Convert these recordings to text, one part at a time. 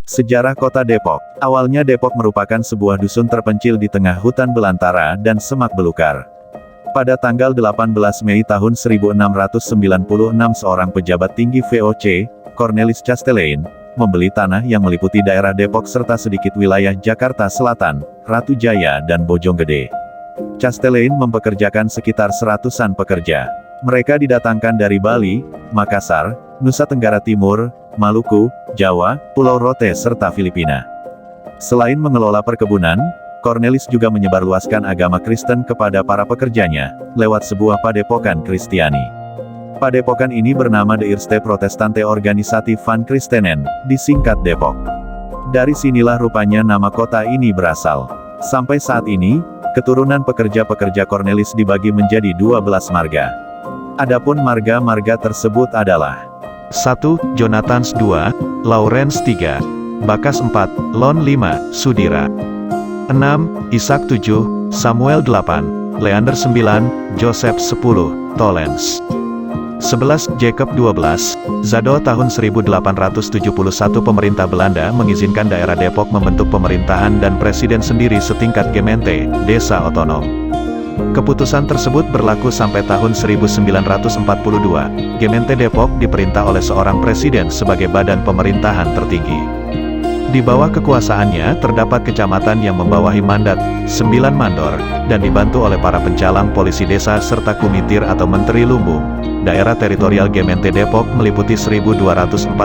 Sejarah Kota Depok. Awalnya Depok merupakan sebuah dusun terpencil di tengah hutan belantara dan semak belukar. Pada tanggal 18 Mei tahun 1696 seorang pejabat tinggi VOC, Cornelis Chastelain, membeli tanah yang meliputi daerah Depok serta sedikit wilayah Jakarta Selatan, Ratu Jaya dan Bojonggede. Chastelain mempekerjakan sekitar 100-an pekerja. Mereka didatangkan dari Bali, Makassar, Nusa Tenggara Timur, Maluku, Jawa, Pulau Rote serta Filipina. Selain mengelola perkebunan, Cornelis juga menyebarluaskan agama Kristen kepada para pekerjanya, lewat sebuah padepokan Kristiani. Padepokan ini bernama De Eerste Protestante Organisatie van Christenen, disingkat Depok. Dari sinilah rupanya nama kota ini berasal. Sampai saat ini, keturunan pekerja-pekerja Cornelis dibagi menjadi 12 marga. Adapun marga-marga tersebut adalah 1. Jonathans 2, Lawrence 3, Bakas 4, Lon 5, Sudira 6, Ishak 7, Samuel 8, Leander 9, Joseph 10, Tollens 11, Jacob 12, Zado tahun 1871 pemerintah Belanda mengizinkan daerah Depok membentuk pemerintahan dan presiden sendiri setingkat gemeente, desa otonom. Keputusan tersebut berlaku sampai tahun 1942. Gemeente Depok diperintah oleh seorang presiden sebagai badan pemerintahan tertinggi. Di bawah kekuasaannya terdapat kecamatan yang membawahi mandat, 9 mandor, dan dibantu oleh para pencalang polisi desa serta kumitir atau menteri lumbung. Daerah teritorial Gemeente Depok meliputi 1244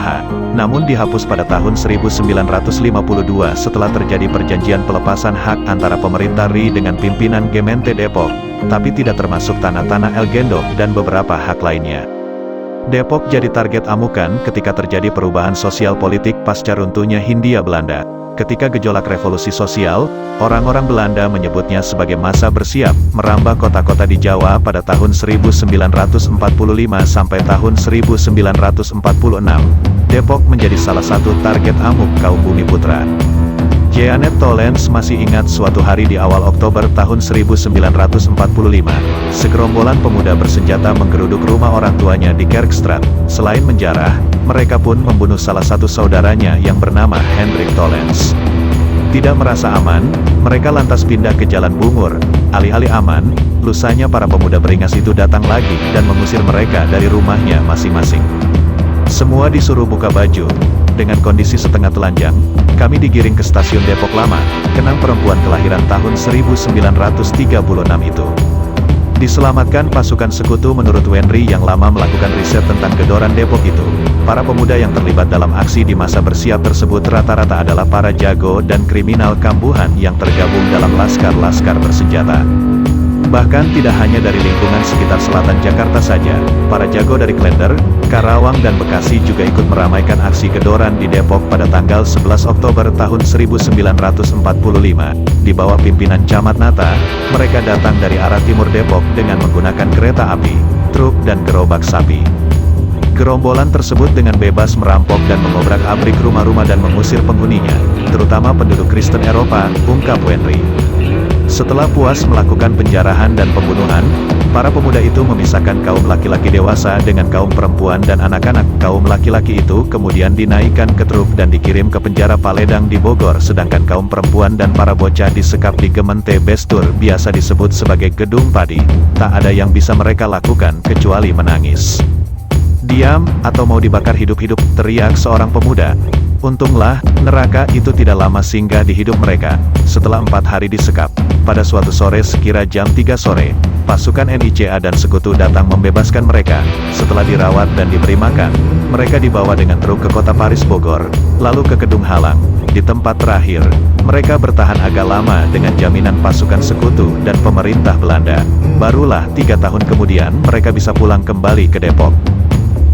ha, namun dihapus pada tahun 1952 setelah terjadi perjanjian pelepasan hak antara pemerintah RI dengan pimpinan Gemeente Depok, tapi tidak termasuk tanah-tanah El Gendong dan beberapa hak lainnya. Depok jadi target amukan ketika terjadi perubahan sosial politik pasca runtuhnya Hindia Belanda. Ketika gejolak revolusi sosial, orang-orang Belanda menyebutnya sebagai masa bersiap, merambah kota-kota di Jawa pada tahun 1945 sampai tahun 1946. Depok menjadi salah satu target amuk kaum Bumi Putra. Jeanet Tollens masih ingat suatu hari di awal Oktober tahun 1945, segerombolan pemuda bersenjata menggeruduk rumah orang tuanya di Kerkstraat. Selain menjarah, mereka pun membunuh salah satu saudaranya yang bernama Hendrik Tollens. Tidak merasa aman, mereka lantas pindah ke Jalan Bungur. Alih-alih aman, lusanya para pemuda beringas itu datang lagi dan mengusir mereka dari rumahnya masing-masing. Semua disuruh buka baju. Dengan kondisi setengah telanjang, kami digiring ke stasiun Depok Lama, kenang perempuan kelahiran tahun 1936 itu. Diselamatkan pasukan sekutu menurut Wenry yang lama melakukan riset tentang gedoran Depok itu. Para pemuda yang terlibat dalam aksi di masa bersiap tersebut rata-rata adalah para jago dan kriminal kambuhan yang tergabung dalam laskar-laskar bersenjata. Bahkan tidak hanya dari lingkungan sekitar selatan Jakarta saja, para jago dari Klender, Karawang dan Bekasi juga ikut meramaikan aksi gedoran di Depok pada tanggal 11 Oktober tahun 1945. Di bawah pimpinan Camat Nata, mereka datang dari arah timur Depok dengan menggunakan kereta api, truk dan gerobak sapi. Gerombolan tersebut dengan bebas merampok dan mengobrak-abrik rumah-rumah dan mengusir penghuninya, terutama penduduk Kristen Eropa, ungkap Wenry. Setelah puas melakukan penjarahan dan pembunuhan, para pemuda itu memisahkan kaum laki-laki dewasa dengan kaum perempuan dan anak-anak. Kaum laki-laki itu kemudian dinaikkan ke truk dan dikirim ke penjara Paledang di Bogor, sedangkan kaum perempuan dan para bocah disekap di Gemeente Bestur, biasa disebut sebagai Gedung Padi. Tak ada yang bisa mereka lakukan kecuali menangis. "Diam, atau mau dibakar hidup-hidup," teriak seorang pemuda. Untunglah, neraka itu tidak lama singgah di hidup mereka. Setelah 4 hari disekap, pada suatu sore sekira jam 3 sore, pasukan NICA dan sekutu datang membebaskan mereka. Setelah dirawat dan diberi makan, mereka dibawa dengan truk ke kota Paris Bogor, lalu ke Kedung Halang. Di tempat terakhir, mereka bertahan agak lama dengan jaminan pasukan sekutu dan pemerintah Belanda. Barulah 3 tahun kemudian mereka bisa pulang kembali ke Depok.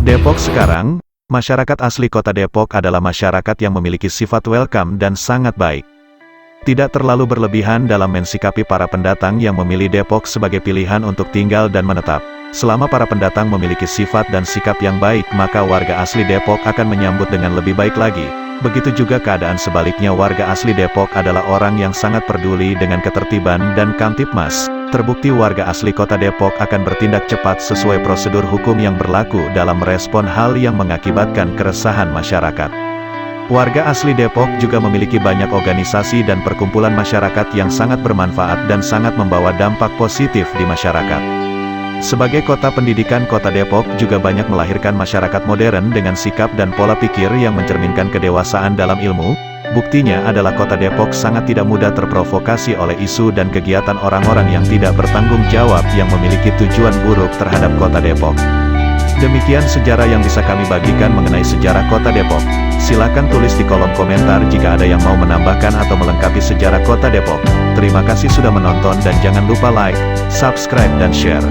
Depok sekarang, masyarakat asli kota Depok adalah masyarakat yang memiliki sifat welcome dan sangat baik. Tidak terlalu berlebihan dalam mensikapi para pendatang yang memilih Depok sebagai pilihan untuk tinggal dan menetap. Selama para pendatang memiliki sifat dan sikap yang baik, maka warga asli Depok akan menyambut dengan lebih baik lagi. Begitu juga keadaan sebaliknya, warga asli Depok adalah orang yang sangat peduli dengan ketertiban dan Kamtipmas. Terbukti warga asli kota Depok akan bertindak cepat sesuai prosedur hukum yang berlaku dalam merespon hal yang mengakibatkan keresahan masyarakat. Warga asli Depok juga memiliki banyak organisasi dan perkumpulan masyarakat yang sangat bermanfaat dan sangat membawa dampak positif di masyarakat. Sebagai kota pendidikan, Kota Depok juga banyak melahirkan masyarakat modern dengan sikap dan pola pikir yang mencerminkan kedewasaan dalam ilmu. Buktinya adalah Kota Depok sangat tidak mudah terprovokasi oleh isu dan kegiatan orang-orang yang tidak bertanggung jawab yang memiliki tujuan buruk terhadap Kota Depok. Demikian sejarah yang bisa kami bagikan mengenai sejarah Kota Depok. Silakan tulis di kolom komentar jika ada yang mau menambahkan atau melengkapi sejarah Kota Depok. Terima kasih sudah menonton dan jangan lupa like, subscribe dan share.